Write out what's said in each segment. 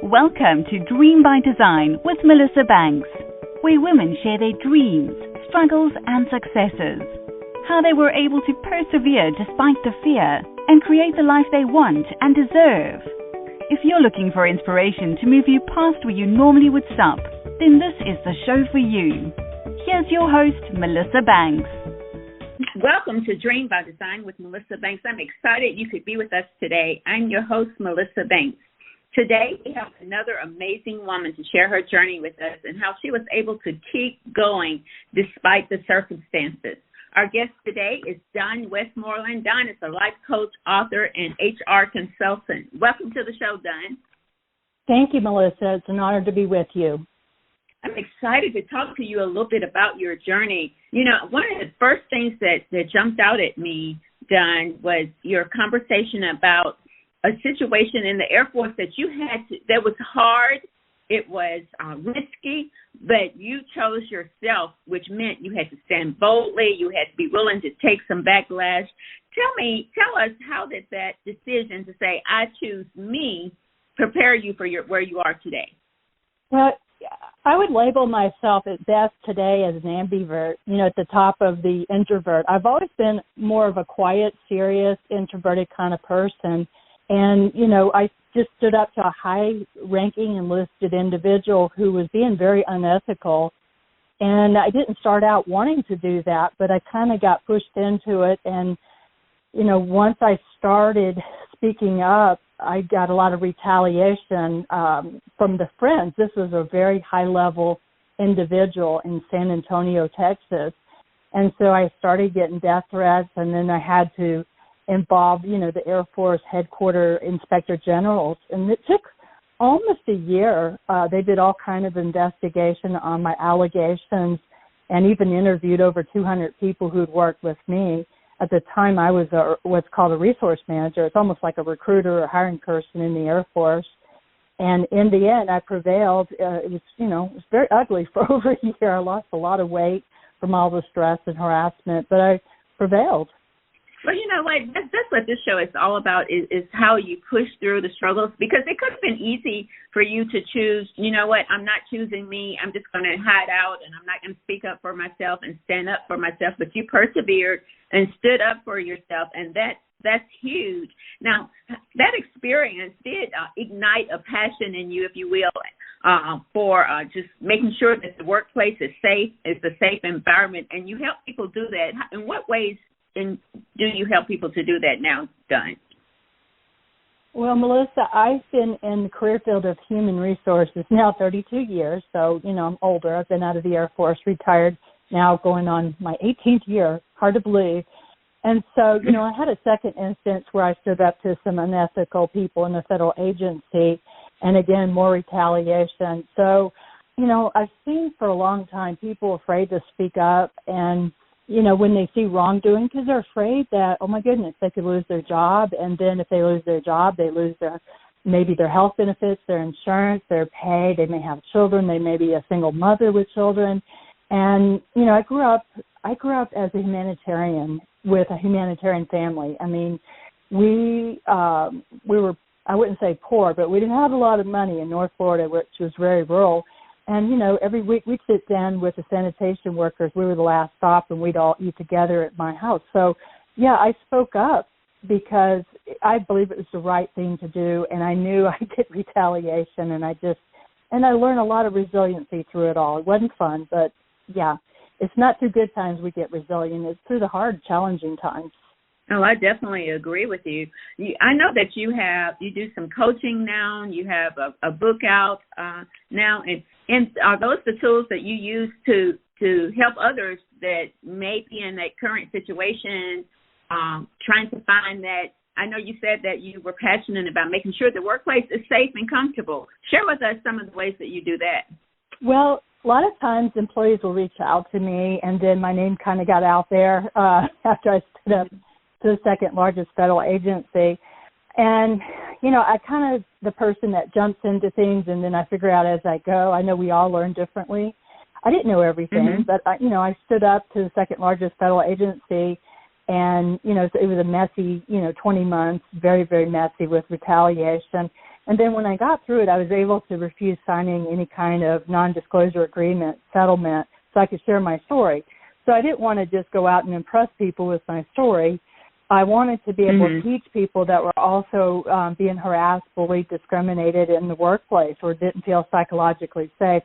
Welcome to Dream by Design with Melissa Banks, where women share their dreams, struggles, and successes. How they were able to persevere despite the fear and create the life they want and deserve. If you're looking for inspiration to move you past where you normally would stop, then this is the show for you. Here's your host, Melissa Banks. Welcome to Dream by Design with Melissa Banks. I'm excited you could be with us today. I'm your host, Melissa Banks. Today, we have another amazing woman to share her journey with us and how she was able to keep going despite the circumstances. Our guest today is Dawn Westmoreland. Dawn is a life coach, author, and HR consultant. Welcome to the show, Dawn. Thank you, Melissa. It's an honor to be with you. I'm excited to talk to you a little bit about your journey. You know, one of the first things that jumped out at me, Dawn, was your conversation about a situation in the Air Force that you had to, that was hard, it was risky, but you chose yourself, which meant you had to stand boldly, you had to be willing to take some backlash. Tell us, how did that decision to say, I choose me, prepare you for where you are today? Well, I would label myself at best today as an ambivert, at the top of the introvert. I've always been more of a quiet, serious, introverted kind of person. And, I just stood up to a high-ranking enlisted individual who was being very unethical. And I didn't start out wanting to do that, but I kind of got pushed into it. And, once I started speaking up, I got a lot of retaliation from the friends. This was a very high-level individual in San Antonio, Texas. And so I started getting death threats, and then I had to involve, the Air Force headquarters inspector generals. And it took almost a year. They did all kind of investigation on my allegations and even interviewed over 200 people who'd worked with me. At the time, I was what's called a resource manager. It's almost like a recruiter or hiring person in the Air Force. And in the end, I prevailed. It was very ugly for over a year. I lost a lot of weight from all the stress and harassment, but I prevailed. Well, you know what, that's what this show is all about, is how you push through the struggles, because it could have been easy for you to choose, you know what, I'm not choosing me, I'm just going to hide out and I'm not going to speak up for myself and stand up for myself, but you persevered and stood up for yourself, and that's huge. Now, that experience did ignite a passion in you, if you will, for just making sure that the workplace is safe, it's a safe environment, and you help people do that. In what ways do you help people to do that now, Dawn? Well, Melissa, I've been in the career field of human resources now 32 years, so, I'm older. I've been out of the Air Force, retired, now going on my 18th year, hard to believe. And so, I had a second instance where I stood up to some unethical people in the federal agency, and again, more retaliation. So, I've seen for a long time people afraid to speak up, and when they see wrongdoing, because they're afraid that, oh, my goodness, they could lose their job. And then if they lose their job, they lose maybe their health benefits, their insurance, their pay. They may have children. They may be a single mother with children. And, I grew up as a humanitarian with a humanitarian family. I mean, we were, I wouldn't say poor, but we didn't have a lot of money in North Florida, which was very rural. And, every week we'd sit down with the sanitation workers. We were the last stop, and we'd all eat together at my house. So, yeah, I spoke up because I believe it was the right thing to do, and I knew I'd get retaliation, and I learned a lot of resiliency through it all. It wasn't fun, but, yeah, it's not through good times we get resilient. It's through the hard, challenging times. Oh, I definitely agree with you. I know that you do some coaching now, and you have a book out now, and are those the tools that you use to help others that may be in that current situation, trying to find that? I know you said that you were passionate about making sure the workplace is safe and comfortable. Share with us some of the ways that you do that. Well, a lot of times employees will reach out to me, and then my name kind of got out there after I stood up to the second largest federal agency. And, I kind of the person that jumps into things, and then I figure out as I go. I know we all learn differently. I didn't know everything, but, I stood up to the second largest federal agency, and, it was a messy, 20 months, very, very messy with retaliation. And then when I got through it, I was able to refuse signing any kind of non-disclosure agreement, settlement, so I could share my story. So I didn't want to just go out and impress people with my story. I wanted to be able to teach people that were also being harassed, bullied, discriminated in the workplace or didn't feel psychologically safe.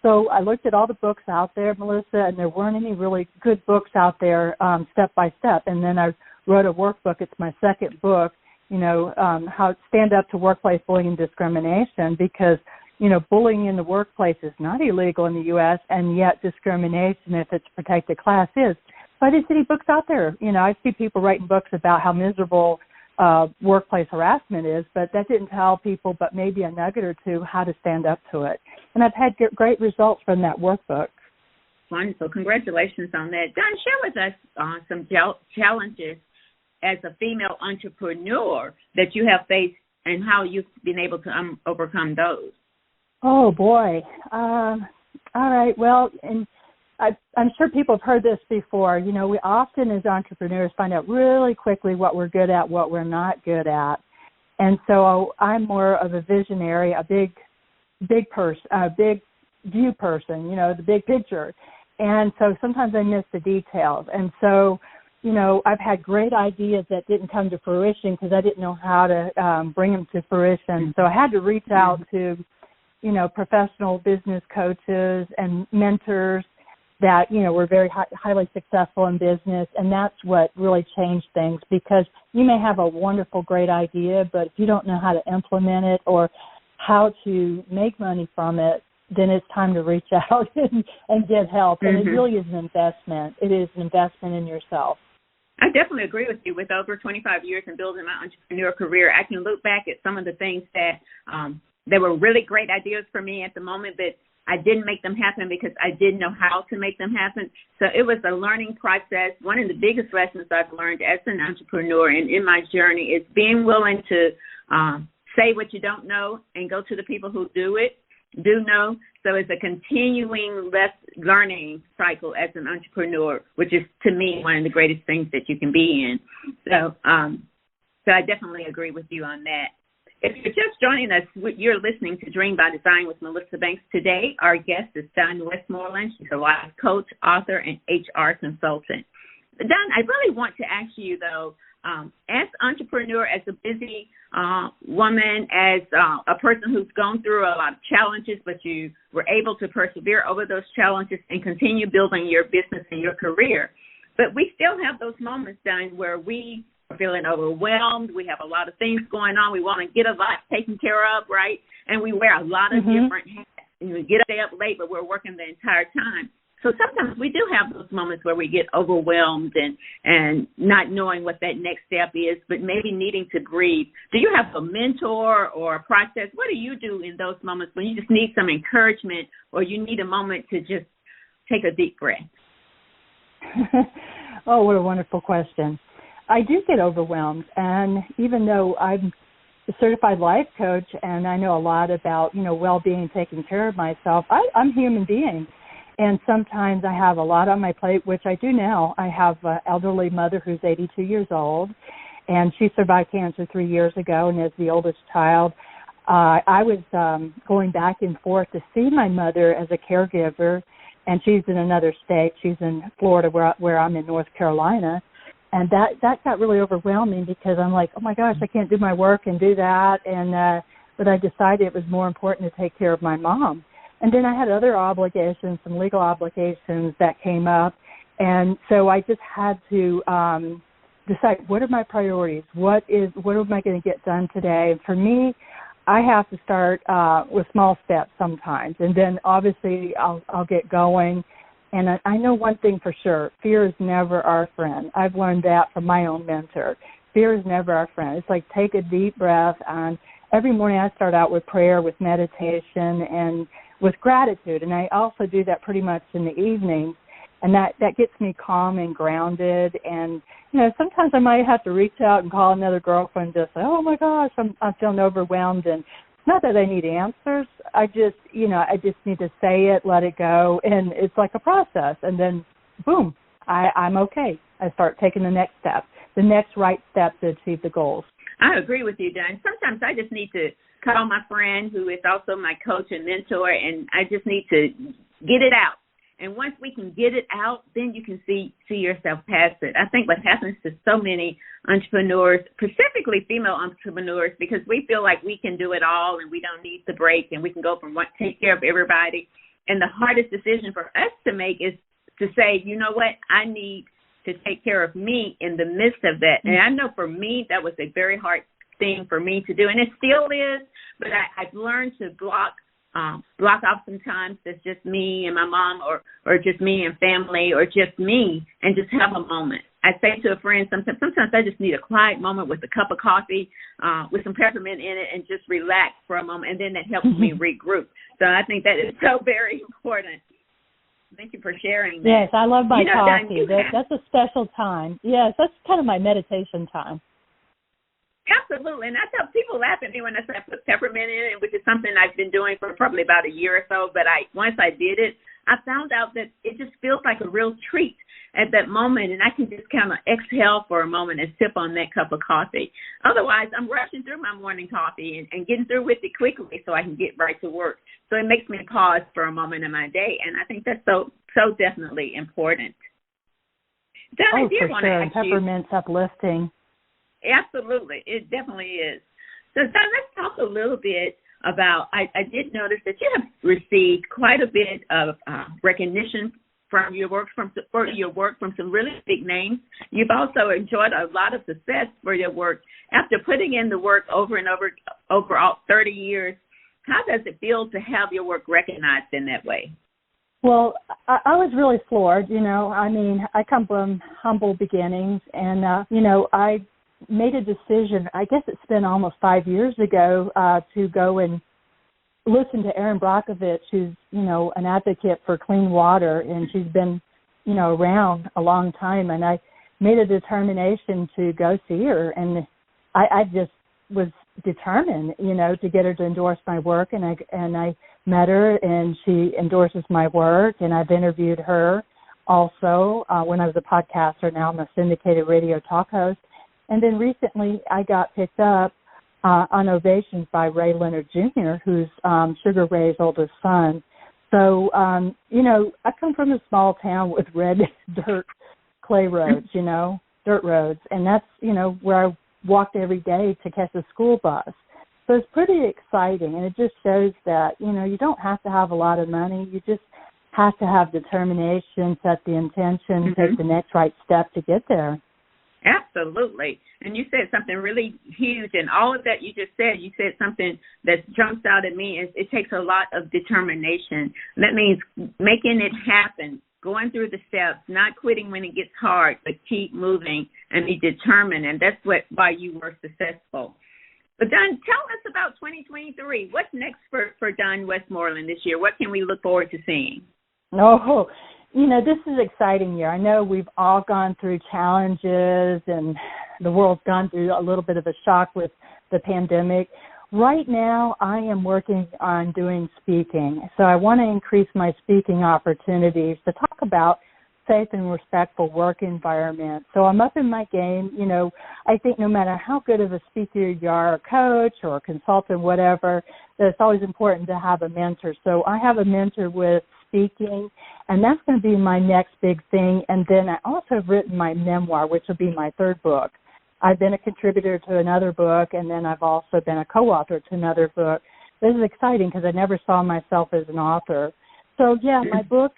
So I looked at all the books out there, Melissa, and there weren't any really good books out there step by step. And then I wrote a workbook. It's my second book, how to stand up to workplace bullying and discrimination, because, bullying in the workplace is not illegal in the U.S., and yet discrimination, if it's a protected class, is. So I didn't see any books out there. I see people writing books about how miserable workplace harassment is, but that didn't tell people but maybe a nugget or two how to stand up to it. And I've had great results from that workbook. Wonderful. Congratulations on that. Don, share with us some challenges as a female entrepreneur that you have faced and how you've been able to overcome those. Oh, boy. All right. Well, and I'm sure people have heard this before. We often as entrepreneurs find out really quickly what we're good at, what we're not good at. And so I'm more of a visionary, a big person, a big view person, the big picture. And so sometimes I miss the details. And so, I've had great ideas that didn't come to fruition because I didn't know how to bring them to fruition. So I had to reach out to, professional business coaches and mentors that, were very highly successful in business. And that's what really changed things, because you may have a wonderful, great idea, but if you don't know how to implement it or how to make money from it, then it's time to reach out and get help. And it really is an investment. It is an investment in yourself. I definitely agree with you. With over 25 years in building my entrepreneur career, I can look back at some of the things that they were really great ideas for me at the moment, but I didn't make them happen because I didn't know how to make them happen. So it was a learning process. One of the biggest lessons I've learned as an entrepreneur and in my journey is being willing to say what you don't know and go to the people who do know. So it's a continuing learning cycle as an entrepreneur, which is, to me, one of the greatest things that you can be in. So I definitely agree with you on that. If you're just joining us, you're listening to Dream by Design with Melissa Banks. Today, our guest is Don Westmoreland. She's a life coach, author, and HR consultant. Don, I really want to ask you, though, as entrepreneur, as a busy woman, as a person who's gone through a lot of challenges, but you were able to persevere over those challenges and continue building your business and your career. But we still have those moments, Don, where we are feeling overwhelmed. We have a lot of things going on. We want to get a lot taken care of, right? And we wear a lot of different hats. And we get up late, but we're working the entire time. So sometimes we do have those moments where we get overwhelmed and not knowing what that next step is, but maybe needing to breathe. Do you have a mentor or a process? What do you do in those moments when you just need some encouragement or you need a moment to just take a deep breath? Oh, what a wonderful question. I do get overwhelmed, and even though I'm a certified life coach and I know a lot about, well-being, taking care of myself, I'm a human being. And sometimes I have a lot on my plate, which I do now. I have an elderly mother who's 82 years old, and she survived cancer 3 years ago, and as the oldest child, I was going back and forth to see my mother as a caregiver, and she's in another state. She's in Florida where I'm in North Carolina. And that got really overwhelming because I'm like, oh, my gosh, I can't do my work and do that. And but I decided it was more important to take care of my mom. And then I had other obligations, some legal obligations that came up. And so I just had to decide, what are my priorities? What am I going to get done today? And for me, I have to start with small steps sometimes. And then obviously I'll get going. And I know one thing for sure, fear is never our friend. I've learned that from my own mentor. Fear is never our friend. It's like take a deep breath. And every morning I start out with prayer, with meditation, and with gratitude. And I also do that pretty much in the evening. And that gets me calm and grounded. And, sometimes I might have to reach out and call another girlfriend and just say, oh, my gosh, I'm feeling overwhelmed. And not that I need answers. I just need to say it, let it go, and it's like a process. And then, boom, I'm okay. I start taking the next step, the next right step to achieve the goals. I agree with you, Don. Sometimes I just need to call my friend who is also my coach and mentor, and I just need to get it out. And once we can get it out, then you can see yourself past it. I think what happens to so many entrepreneurs, specifically female entrepreneurs, because we feel like we can do it all and we don't need the break and we can go from take care of everybody. And the hardest decision for us to make is to say, you know what, I need to take care of me in the midst of that. And I know for me, that was a very hard thing for me to do. And it still is, but I've learned to block off some times that's just me and my mom or just me and family or just me and just have a moment. I say to a friend sometimes I just need a quiet moment with a cup of coffee with some peppermint in it and just relax for a moment, and then that helps me regroup. So I think that is so very important. Thank you for sharing that. Yes, I love my coffee. That's a special time. Yes, that's kind of my meditation time. Absolutely. And I tell people laugh at me when I say I put peppermint in it, which is something I've been doing for probably about a year or so. But once I did it, I found out that it just feels like a real treat at that moment. And I can just kind of exhale for a moment and sip on that cup of coffee. Otherwise, I'm rushing through my morning coffee and getting through with it quickly so I can get right to work. So it makes me pause for a moment in my day. And I think that's so definitely important. Don, for sure. And peppermint's uplifting. Absolutely. It definitely is. So, Don, let's talk a little bit about, I did notice that you have received quite a bit of recognition from your work from some really big names. You've also enjoyed a lot of success for your work. After putting in the work over and over all 30 years, how does it feel to have your work recognized in that way? Well, I was really floored, I mean, I come from humble beginnings, and, I made a decision, I guess it's been almost 5 years ago, to go and listen to Erin Brockovich, who's, an advocate for clean water, and she's been, around a long time. And I made a determination to go see her, and I just was determined, to get her to endorse my work. And I met her, and she endorses my work, and I've interviewed her also when I was a podcaster. Now I'm a syndicated radio talk host. And then recently I got picked up on Ovations by Ray Leonard Jr., who's Sugar Ray's oldest son. So, I come from a small town with red dirt clay roads, dirt roads. And that's, where I walked every day to catch a school bus. So it's pretty exciting. And it just shows that, you don't have to have a lot of money. You just have to have determination, set the intention, take the next right step to get there. Absolutely. And you said something really huge, and all of that you just said, you said something that jumps out at me. It takes a lot of determination. That means making it happen, going through the steps, not quitting when it gets hard, but keep moving and be determined, and that's why you were successful. But Don, tell us about 2023. What's next for Don Westmoreland this year? What can we look forward to seeing? Oh, this is an exciting year. I know we've all gone through challenges and the world's gone through a little bit of a shock with the pandemic. Right now, I am working on doing speaking. So I want to increase my speaking opportunities to talk about safe and respectful work environment. So I'm up in my game. I think no matter how good of a speaker you are, a coach or a consultant, whatever, that it's always important to have a mentor. So I have a mentor with speaking, and that's going to be my next big thing. And then I also have written my memoir, which will be my third book. I've been a contributor to another book, and then I've also been a co-author to another book. This is exciting because I never saw myself as an author. So, yeah, my book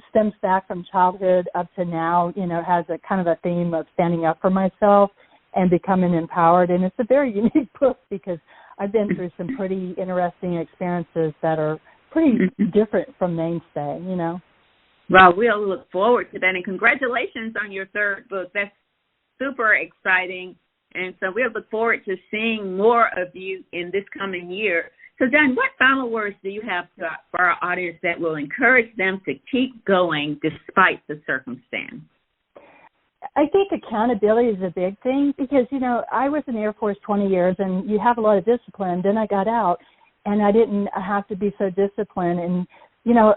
stems back from childhood up to now, has a kind of a theme of standing up for myself and becoming empowered. And it's a very unique book because I've been through some pretty interesting experiences that are pretty different from mainstay, Well, we'll look forward to that. And congratulations on your third book. That's super exciting. And so we'll look forward to seeing more of you in this coming year. So, Don, what final words do you have for our audience that will encourage them to keep going despite the circumstance? I think accountability is a big thing because, I was in the Air Force 20 years and you have a lot of discipline. Then I got out and I didn't have to be so disciplined. And,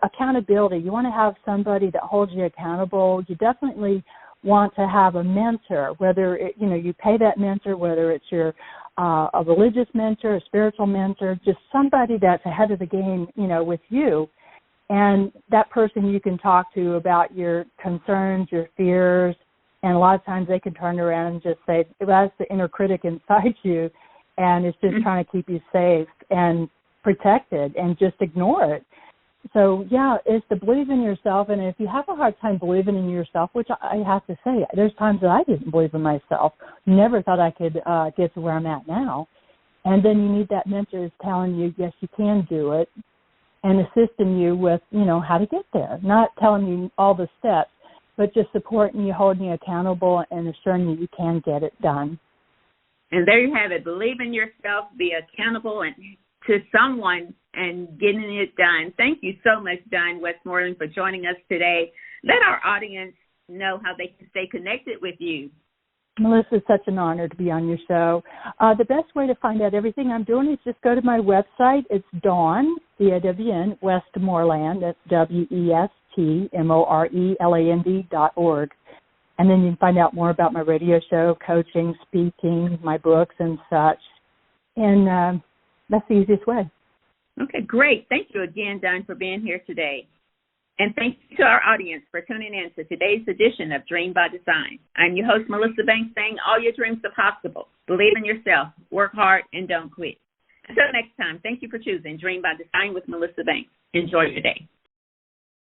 accountability, you want to have somebody that holds you accountable. You definitely want to have a mentor, whether you pay that mentor, whether it's your a religious mentor, a spiritual mentor, just somebody that's ahead of the game, with you. And that person you can talk to about your concerns, your fears, and a lot of times they can turn around and just say, well, that's the inner critic inside you, and it's just trying to keep you safe and protected, and just ignore it. So, yeah, it's to believe in yourself, and if you have a hard time believing in yourself, which I have to say, there's times that I didn't believe in myself, never thought I could get to where I'm at now, and then you need that mentor who's telling you, yes, you can do it, and assisting you with, how to get there, not telling you all the steps, but just supporting you, holding you accountable, and assuring you can get it done. And there you have it. Believe in yourself, be accountable and to someone and getting it done. Thank you so much, Dawn Westmoreland, for joining us today. Let our audience know how they can stay connected with you. Melissa, it's such an honor to be on your show. The best way to find out everything I'm doing is just go to my website. It's Dawn, D-A-W-N, Westmoreland, that's WESTMORELAND.org. And then you can find out more about my radio show, coaching, speaking, my books and such. And that's the easiest way. Okay, great. Thank you again, Dawn, for being here today. And thank you to our audience for tuning in to today's edition of Dream by Design. I'm your host, Melissa Banks, saying all your dreams are possible. Believe in yourself, work hard, and don't quit. Until next time, thank you for choosing Dream by Design with Melissa Banks. Enjoy your day.